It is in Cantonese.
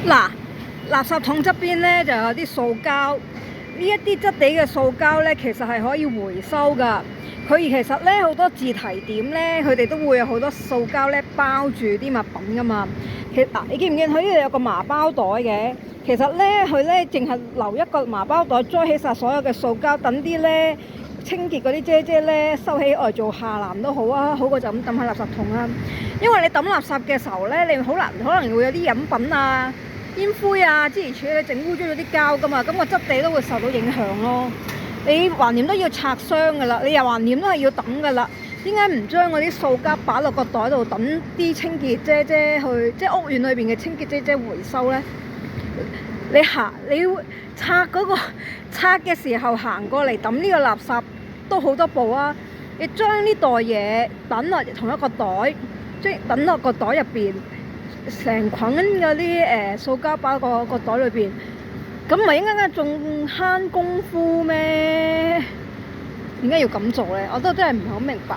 嗱，垃圾桶側邊咧就有啲塑膠，呢一啲質地嘅塑膠咧，其實係可以回收㗎。佢其實咧好多自提點咧，佢哋都會有好多塑膠咧包住啲物品㗎嘛。你見唔見佢呢度有個麻包袋嘅？其實咧佢咧淨係留一個麻包袋，裝起晒所有嘅塑膠，等啲咧清潔嗰啲姐姐咧收起嚟做下籃都好啊，好過就咁抌喺垃圾桶啊。因為你抌垃圾嘅時候咧，你好難可能會有啲飲品啊、煙灰啊諸如此類，整污糟咗啲膠㗎嘛，咁個質地都會受到影響咯。你橫掂都要拆箱㗎啦，你又橫掂都係要抌㗎啦。點解唔將嗰啲塑膠擺落個袋度，等啲清潔姐姐去，即係屋苑裏邊嘅清潔姐姐回收咧？你拆拆嘅時候行過嚟抌呢個垃圾都好多步啊！你將呢袋嘢等落同一個袋，即係等落個袋入邊，成捆嗰啲塑膠包個袋裏邊，咁咪應該仲慳功夫咩？點解要咁做咧？我都真係唔係好明白。